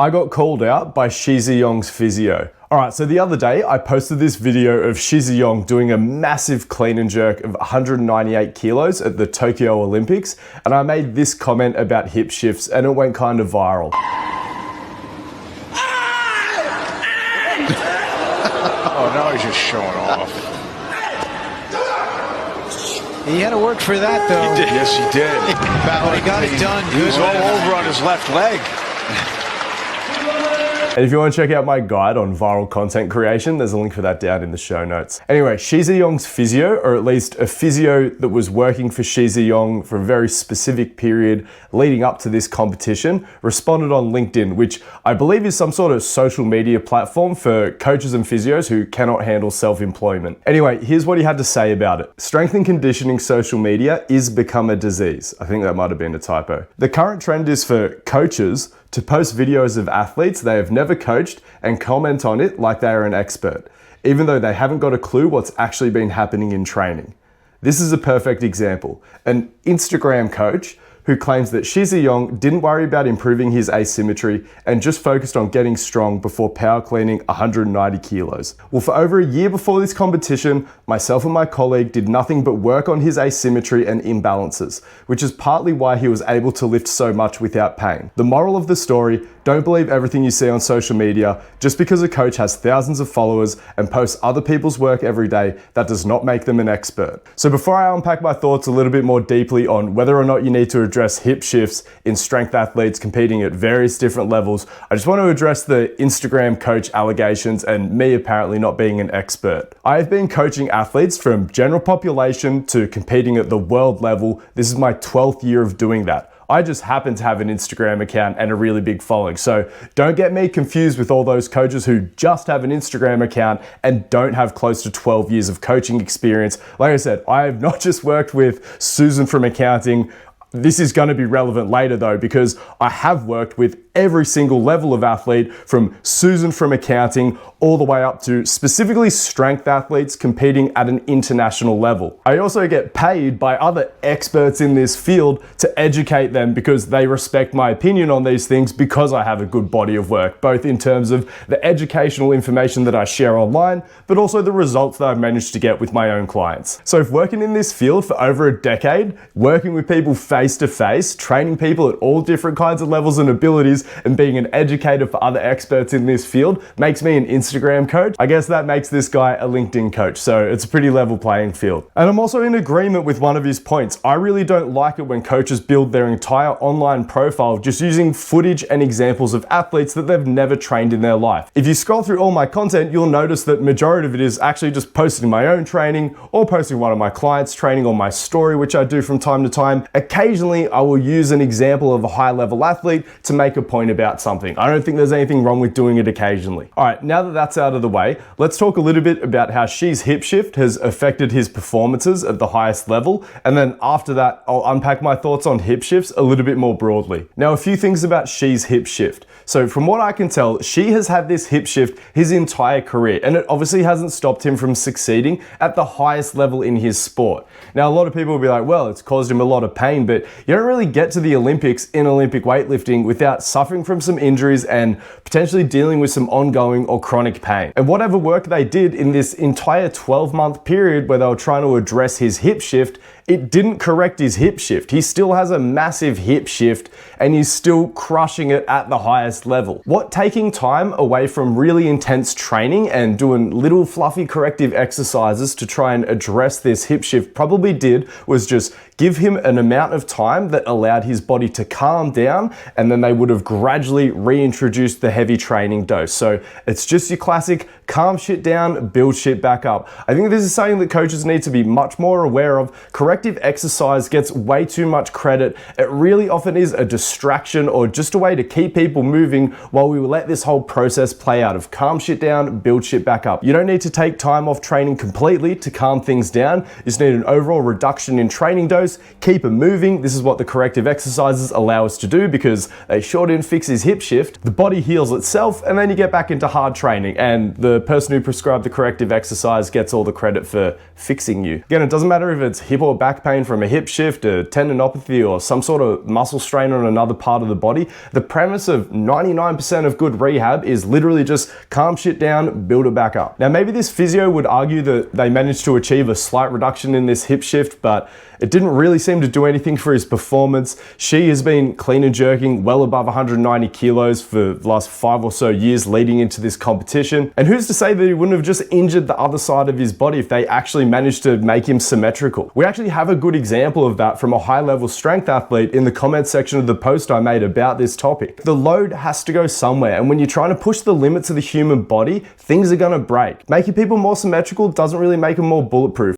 I got called out by Zhiyong's physio. Alright, so the other day I posted this video of Zhiyong doing a massive clean and jerk of 198 kilos at the Tokyo Olympics, and I made this comment about hip shifts and it went kind of viral. Oh, now he's just showing off. He had to work for that, though. He did. Yes, he did. But he got it done. He was all over on his left leg. And if you want to check out my guide on viral content creation, there's a link for that down in the show notes. Anyway, Zhiyong's physio, or at least a physio that was working for Zhiyong for a very specific period leading up to this competition, responded on LinkedIn, which I believe is some sort of social media platform for coaches and physios who cannot handle self-employment. Anyway, here's what he had to say about it. Strength and conditioning social media is become a disease. I think that might have been a typo. The current trend is for coaches to post videos of athletes they have never coached and comment on it like they are an expert, even though they haven't got a clue what's actually been happening in training. This is a perfect example. An Instagram coach who claims that Zhiyong didn't worry about improving his asymmetry and just focused on getting strong before power cleaning 190 kilos. Well, for over a year before this competition, myself and my colleague did nothing but work on his asymmetry and imbalances, which is partly why he was able to lift so much without pain. The moral of the story, don't believe everything you see on social media. Just because a coach has thousands of followers and posts other people's work every day, that does not make them an expert. So before I unpack my thoughts a little bit more deeply on whether or not you need to address hip shifts in strength athletes competing at various different levels, I just want to address the Instagram coach allegations and me apparently not being an expert. I have been coaching athletes from general population to competing at the world level. This is my 12th year of doing that. I just happen to have an Instagram account and a really big following. So don't get me confused with all those coaches who just have an Instagram account and don't have close to 12 years of coaching experience. Like I said, I have not just worked with Susan from accounting. This is going to be relevant later though, because I have worked with every single level of athlete, from Susan from accounting all the way up to specifically strength athletes competing at an international level. I also get paid by other experts in this field to educate them because they respect my opinion on these things, because I have a good body of work, both in terms of the educational information that I share online, but also the results that I've managed to get with my own clients. So if working in this field for over a decade, working with people face to face, training people at all different kinds of levels and abilities, and being an educator for other experts in this field makes me an Instagram coach, I guess that makes this guy a LinkedIn coach. So it's a pretty level playing field. And I'm also in agreement with one of his points. I really don't like it when coaches build their entire online profile just using footage and examples of athletes that they've never trained in their life. If you scroll through all my content, you'll notice that majority of it is actually just posting my own training or posting one of my clients' training on my story, which I do from time to time. Occasionally, I will use an example of a high-level athlete to make a point about something. I don't think there's anything wrong with doing it occasionally. All right, now that that's out of the way, let's talk a little bit about how Xi's hip shift has affected his performances at the highest level. And then after that, I'll unpack my thoughts on hip shifts a little bit more broadly. Now, a few things about Xi's hip shift. So from what I can tell, Xi has had this hip shift his entire career, and it obviously hasn't stopped him from succeeding at the highest level in his sport. Now, a lot of people will be like, well, it's caused him a lot of pain, but you don't really get to the Olympics in Olympic weightlifting without suffering from some injuries and potentially dealing with some ongoing or chronic pain. And whatever work they did in this entire 12-month period where they were trying to address his hip shift, it didn't correct his hip shift. He still has a massive hip shift and he's still crushing it at the highest level. What taking time away from really intense training and doing little fluffy corrective exercises to try and address this hip shift probably did was just give him an amount of time that allowed his body to calm down, and then they would have gradually reintroduced the heavy training dose. So it's just your classic calm shit down, build shit back up. I think this is something that coaches need to be much more aware of. Corrective exercise gets way too much credit. It really often is a distraction or just a way to keep people moving while we let this whole process play out of calm shit down, build shit back up. You don't need to take time off training completely to calm things down. You just need an overall reduction in training dose, keep it moving. This is what the corrective exercises allow us to do because they sure didn't fix his hip shift. The body heals itself and then you get back into hard training, and the person who prescribed the corrective exercise gets all the credit for fixing you. Again, it doesn't matter if it's hip or back pain from a hip shift, a tendinopathy, or some sort of muscle strain on another part of the body, the premise of 99% of good rehab is literally just calm shit down, build it back up. Now, maybe this physio would argue that they managed to achieve a slight reduction in this hip shift, but it didn't really seem to do anything for his performance. She has been clean and jerking well above 190 kilos for the last 5 or so years leading into this competition. And who's to say that he wouldn't have just injured the other side of his body if they actually managed to make him symmetrical? We actually have a good example of that from a high-level strength athlete in the comments section of the post I made about this topic. The load has to go somewhere, and when you're trying to push the limits of the human body, things are gonna break. Making people more symmetrical doesn't really make them more bulletproof.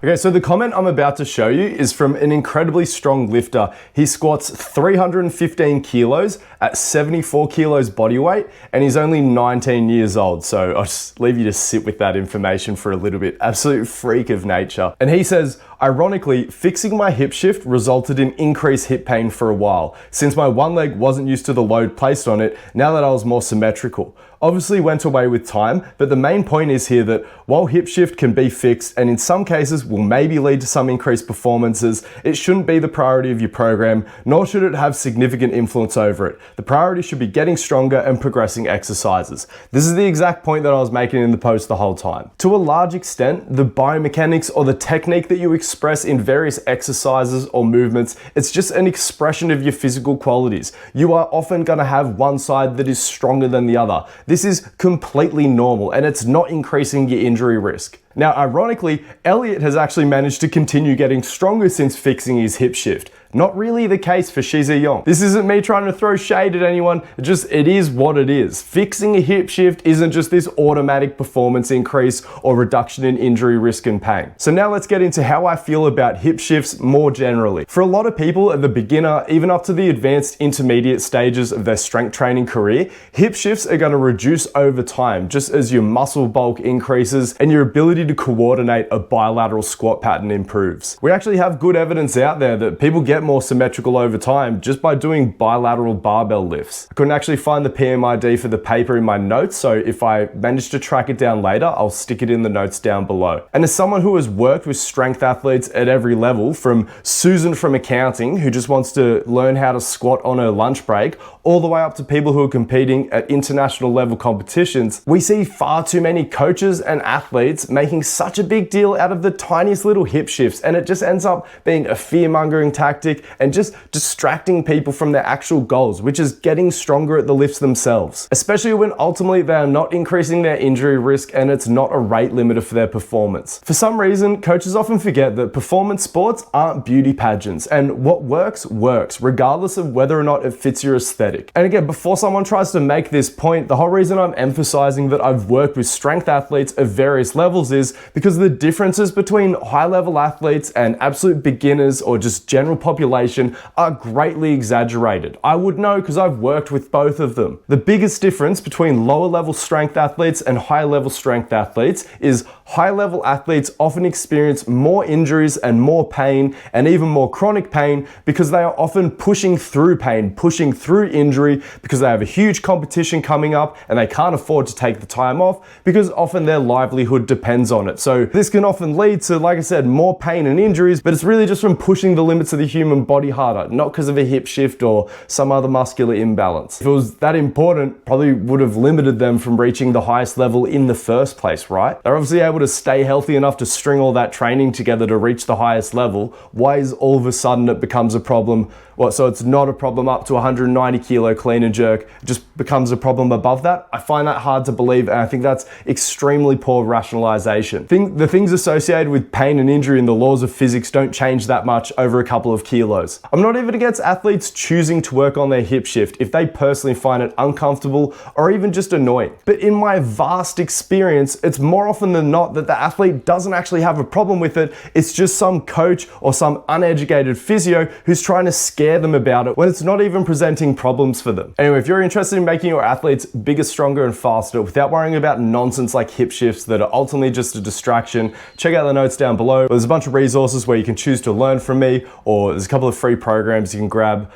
Okay, so the comment I'm about to show you is from an incredibly strong lifter. He squats 315 kilos at 74 kilos body weight, and he's only 19 years old. So I'll just leave you to sit with that information for a little bit. Absolute freak of nature. And he says, ironically, fixing my hip shift resulted in increased hip pain for a while, since my one leg wasn't used to the load placed on it now that I was more symmetrical. Obviously went away with time, but the main point is here that while hip shift can be fixed and in some cases will maybe lead to some increased performances, it shouldn't be the priority of your program, nor should it have significant influence over it. The priority should be getting stronger and progressing exercises. This is the exact point that I was making in the post the whole time. To a large extent, the biomechanics or the technique that you express in various exercises or movements, it's just an expression of your physical qualities. You are often going to have one side that is stronger than the other. This is completely normal, and it's not increasing your injury risk. Now, ironically, Elliot has actually managed to continue getting stronger since fixing his hip shift. Not really the case for Zhiyong. This isn't me trying to throw shade at anyone, it is what it is. Fixing a hip shift isn't just this automatic performance increase or reduction in injury risk and pain. So now let's get into how I feel about hip shifts more generally. For a lot of people at the beginner, even up to the advanced intermediate stages of their strength training career, hip shifts are going to reduce over time, just as your muscle bulk increases and your ability to coordinate a bilateral squat pattern improves. We actually have good evidence out there that people get more symmetrical over time just by doing bilateral barbell lifts. I couldn't actually find the PMID for the paper in my notes, so if I manage to track it down later, I'll stick it in the notes down below. And as someone who has worked with strength athletes at every level, from Susan from accounting, who just wants to learn how to squat on her lunch break, all the way up to people who are competing at international level competitions, we see far too many coaches and athletes making such a big deal out of the tiniest little hip shifts, and it just ends up being a fear-mongering tactic and just distracting people from their actual goals, which is getting stronger at the lifts themselves, especially when ultimately they are not increasing their injury risk and it's not a rate limiter for their performance. For some reason, coaches often forget that performance sports aren't beauty pageants, and what works, works, regardless of whether or not it fits your aesthetic. And again, before someone tries to make this point, the whole reason I'm emphasizing that I've worked with strength athletes of various levels is because the differences between high-level athletes and absolute beginners or just general population are greatly exaggerated. I would know because I've worked with both of them. The biggest difference between lower level strength athletes and high level strength athletes is high level athletes often experience more injuries and more pain and even more chronic pain because they are often pushing through pain, pushing through injury because they have a huge competition coming up and they can't afford to take the time off because often their livelihood depends on it. So this can often lead to, like I said, more pain and injuries, but it's really just from pushing the limits of the human body harder, not because of a hip shift or some other muscular imbalance. If it was that important, probably would have limited them from reaching the highest level in the first place, right? They're obviously able to stay healthy enough to string all that training together to reach the highest level. Why is all of a sudden it becomes a problem? So it's not a problem up to 190 kilo clean and jerk, it just becomes a problem above that? I find that hard to believe, and I think that's extremely poor rationalization. The things associated with pain and injury and the laws of physics don't change that much over a couple of kilos. I'm not even against athletes choosing to work on their hip shift if they personally find it uncomfortable or even just annoying. But in my vast experience, it's more often than not that the athlete doesn't actually have a problem with it. It's just some coach or some uneducated physio who's trying to scare them about it when it's not even presenting problems for them. Anyway, if you're interested in making your athletes bigger, stronger, and faster without worrying about nonsense like hip shifts that are ultimately just a distraction, check out the notes down below. There's a bunch of resources where you can choose to learn from me, or there's a couple of free programs you can grab.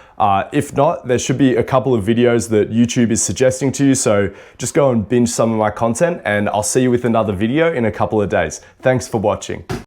If not, there should be a couple of videos that YouTube is suggesting to you, so just go and binge some of my content, and I'll see you with another video in a couple of days. Thanks for watching.